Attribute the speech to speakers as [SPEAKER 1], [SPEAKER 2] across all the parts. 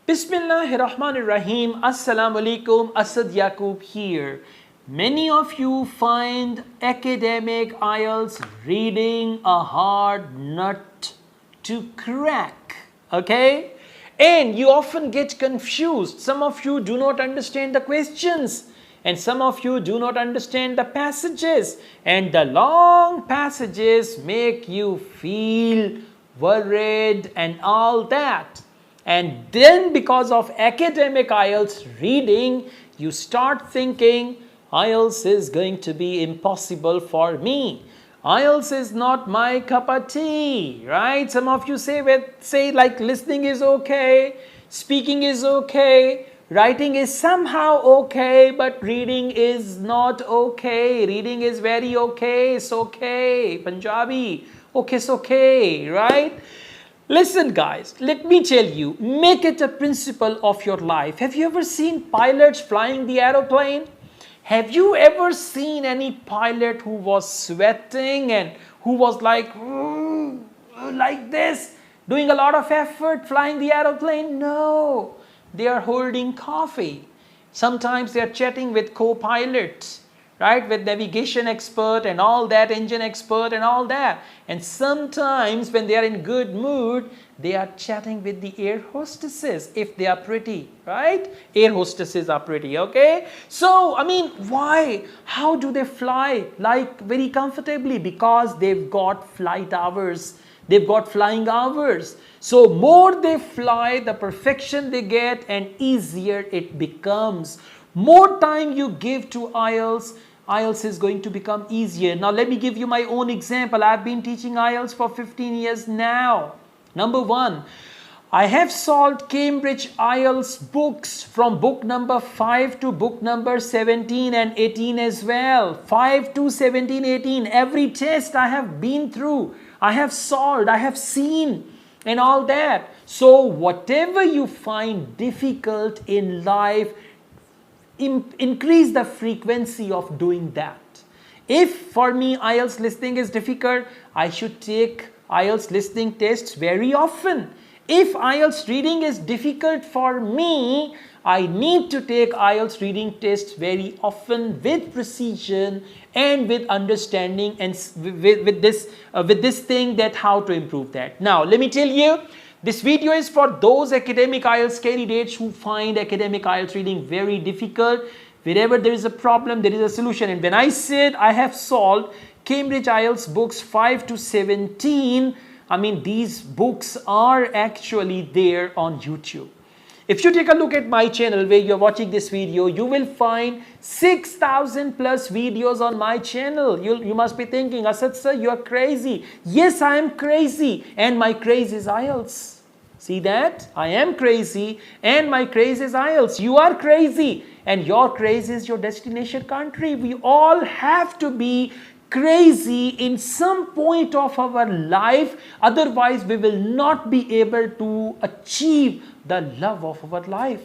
[SPEAKER 1] Bismillahirrahmanirrahim. Assalamu alaikum. Asad Yaqub here. Many of you find academic IELTS reading a hard nut to crack. Okay? And you often get confused. Some of you do not understand the questions. And some of you do not understand the passages. And the long passages make you feel worried and all that. And then because of academic IELTS reading, you start thinking, IELTS is going to be impossible for me. IELTS is not my cup of tea, right? Some of you say like listening is okay, speaking is okay, writing is somehow okay, but reading is not okay. Reading is very okay, it's okay. Punjabi, okay, it's okay, right? Listen guys, let me tell you, make it a principle of your life. Have you ever seen pilots flying the aeroplane? Have you ever seen any pilot who was sweating and who was like this, doing a lot of effort flying the aeroplane? No, they are holding coffee. Sometimes they are chatting with co-pilots, right, with navigation expert and all that, engine expert and all that. And sometimes when they are in good mood, they are chatting with the air hostesses if they are pretty, right? Air hostesses are pretty, okay? So, I mean, why? How do they fly like very comfortably? Because they've got flight hours. They've got flying hours. So, more they fly, the perfection they get and easier it becomes. More time you give to IELTS, IELTS is going to become easier. Now, let me give you my own example. I've been teaching IELTS for 15 years now. Number one, I have solved Cambridge IELTS books from book number 5 to book number 17 and 18 as well. 5 to 17, 18. Every test I have been through, I have solved, I have seen and all that. So, whatever you find difficult in life, increase the frequency of doing that. If for me IELTS listening is difficult, I should take IELTS listening tests very often. If IELTS reading is difficult for me, I need to take IELTS reading tests very often with precision and with understanding and with this thing that how to improve that. Now, let me tell you, this video is for those academic IELTS candidates who find academic IELTS reading very difficult. Wherever there is a problem, there is a solution. And when I said I have solved Cambridge IELTS books 5 to 17, I mean these books are actually there on YouTube. If you take a look at my channel where you're watching this video, you will find 6,000 plus videos on my channel. You must be thinking, Asad sir, you are crazy. Yes, I am crazy and my craze is IELTS. See that? I am crazy and my craze is IELTS. You are crazy and your craze is your destination country. We all have to be crazy in some point of our life, otherwise we will not be able to achieve the love of our life.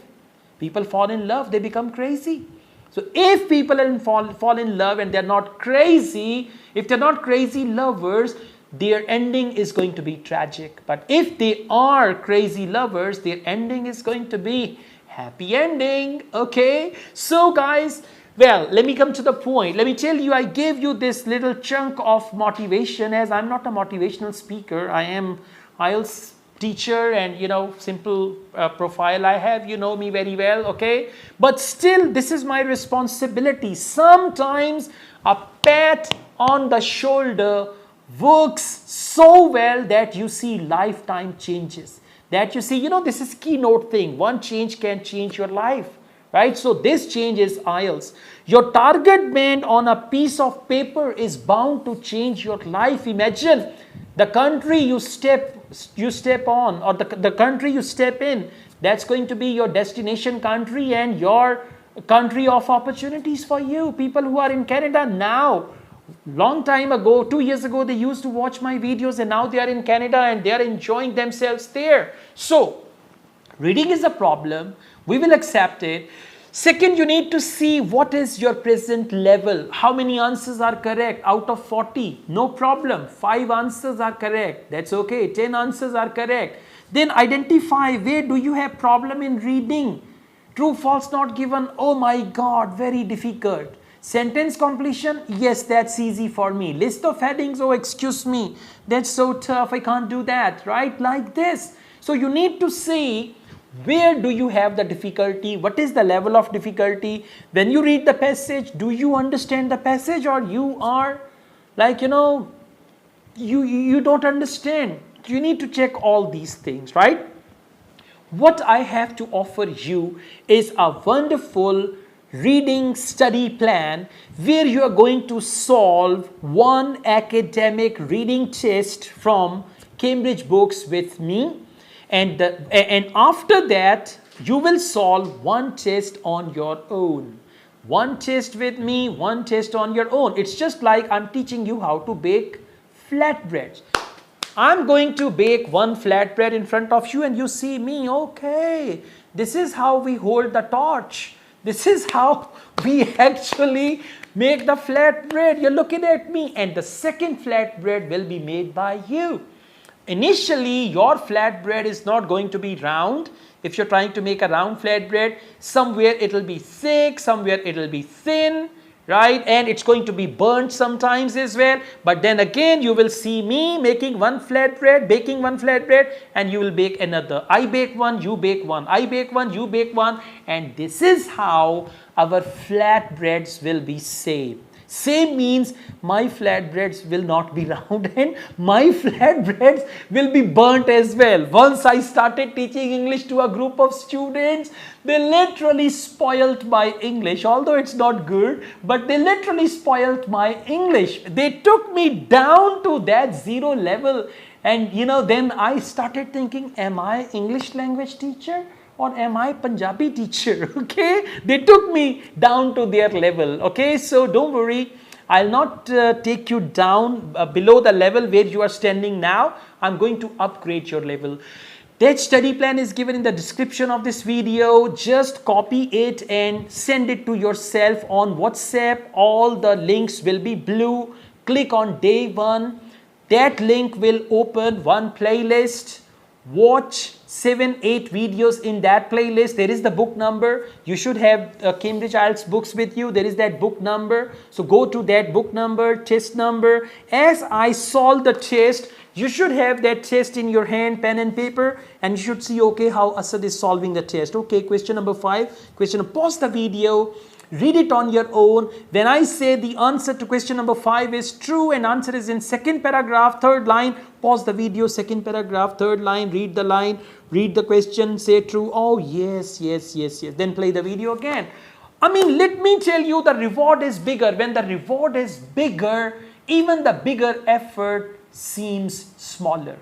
[SPEAKER 1] People fall in love, they become crazy. So if people fall in love and they're not crazy, if they're not crazy lovers, their ending is going to be tragic. But if they are crazy lovers, their ending is going to be happy ending. Okay, so guys, well, let me come to the point. Let me tell you, I gave you this little chunk of motivation, as I'm not a motivational speaker. I am IELTS teacher and, you know, simple profile I have. You know me very well, okay? But still, this is my responsibility. Sometimes a pat on the shoulder works so well that you see lifetime changes. That you see, you know, this is keynote thing. One change can change your life. Right? So this change is IELTS. Your target band on a piece of paper is bound to change your life. Imagine the country you step on, or the country you step in, that's going to be your destination country and your country of opportunities for you. People who are in Canada now, long time ago, 2 years ago, they used to watch my videos and now they are in Canada and they are enjoying themselves there. So reading is a problem. We will accept it. Second, you need to see what is your present level. How many answers are correct out of 40? No problem. 5 answers are correct. That's okay. 10 answers are correct. Then identify where do you have problem in reading. True, false not given. Oh my God, very difficult. Sentence completion, yes, that's easy for me. List of headings, oh excuse me, that's so tough, I can't do that, right? Like this. So you need to see where do you have the difficulty, what is the level of difficulty. When you read the passage, do you understand the passage, or you are like, you don't understand. You need to check all these things, right? What I have to offer you is a wonderful reading study plan where you are going to solve one academic reading test from Cambridge books with me, and after that you will solve one test on your own. One test with me, one test on your own. It's just like I'm teaching you how to bake flatbreads. I'm going to bake one flatbread in front of you and you see me, okay, this is how we hold the torch. This is how we actually make the flatbread. You're looking at me, and the second flatbread will be made by you. Initially, your flatbread is not going to be round. If you're trying to make a round flatbread, somewhere it will be thick, somewhere it will be thin, right? And it's going to be burnt sometimes as well. But then again, you will see me making one flatbread, baking one flatbread, and you will bake another. I bake one, you bake one. I bake one, you bake one. And this is how our flatbreads will be same. Same means my flatbreads will not be round and my flatbreads will be burnt as well. Once I started teaching English to a group of students, they literally spoilt my English. Although it's not good, but they literally spoilt my English. They took me down to that zero level. And then I started thinking, am I English language teacher? Or am I Punjabi teacher? Okay, they took me down to their level. Okay, so don't worry, I'll not take you down below the level where you are standing now. I'm going to upgrade your level. That study plan is given in the description of this video. Just copy it and send it to yourself on WhatsApp. All the links will be blue. Click on day 1. That link will open one playlist. Watch 7-8 videos in that playlist. There is the book number. You should have Cambridge IELTS books with you. There is that book number. So go to that book number, test number. As I solve the test, you should have that test in your hand, pen and paper, and you should see, okay, how Asad is solving the test. Okay, question number 5. Pause the video. Read it on your own. When I say the answer to question number 5 is true and answer is in second paragraph, third line, pause the video, second paragraph, third line, read the question, say true. Oh, yes. Then play the video again. I mean, let me tell you, the reward is bigger. When the reward is bigger, even the bigger effort seems smaller.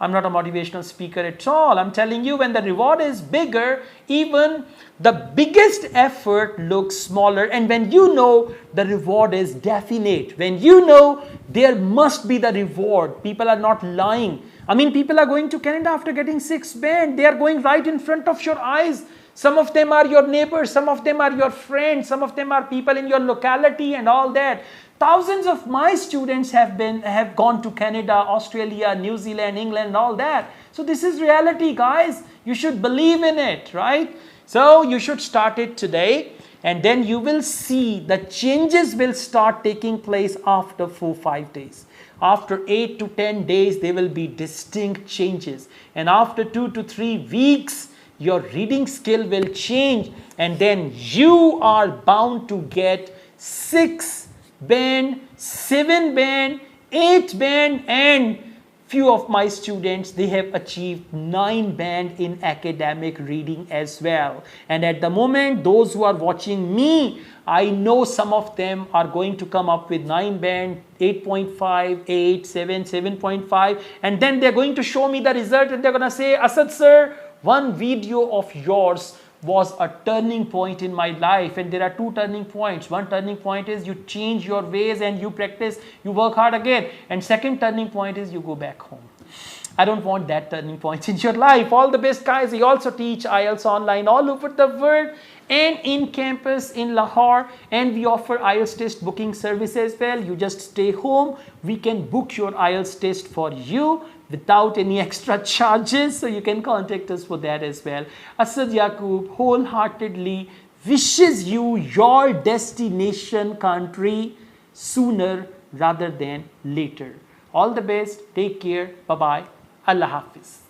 [SPEAKER 1] I'm not a motivational speaker at all. I'm telling you, when the reward is bigger, even the biggest effort looks smaller. And when you know the reward is definite, when you know there must be the reward, people are not lying. I mean, people are going to Canada after getting 6 band. They are going right in front of your eyes. Some of them are your neighbors, some of them are your friends, some of them are people in your locality and all that. Thousands of my students have gone to Canada, Australia, New Zealand, England and all that. So this is reality, guys. You should believe in it, right? So you should start it today, and then you will see the changes will start taking place after 4-5 days. After 8 to 10 days, there will be distinct changes. And after 2 to 3 weeks, your reading skill will change, and then you are bound to get 6 band, 7 band, 8 band, and few of my students, they have achieved 9 band in academic reading as well. And at the moment, those who are watching me, I know some of them are going to come up with 9 band, 8.5, 8, 7, 7.5, and then they're going to show me the result and they're going to say, Asad sir, one video of yours was a turning point in my life. And there are 2 turning points. One turning point is you change your ways and you practice, you work hard again. And second turning point is you go back home. I don't want that turning point in your life. All the best, guys. We also teach IELTS online all over the world and in campus in Lahore, and we offer IELTS test booking service as well. You just stay home. We can book your IELTS test for you. without any extra charges. So you can contact us for that as well. Asad Yaqub wholeheartedly wishes you your destination country sooner rather than later. All the best. Take care. Bye-bye. Allah Hafiz.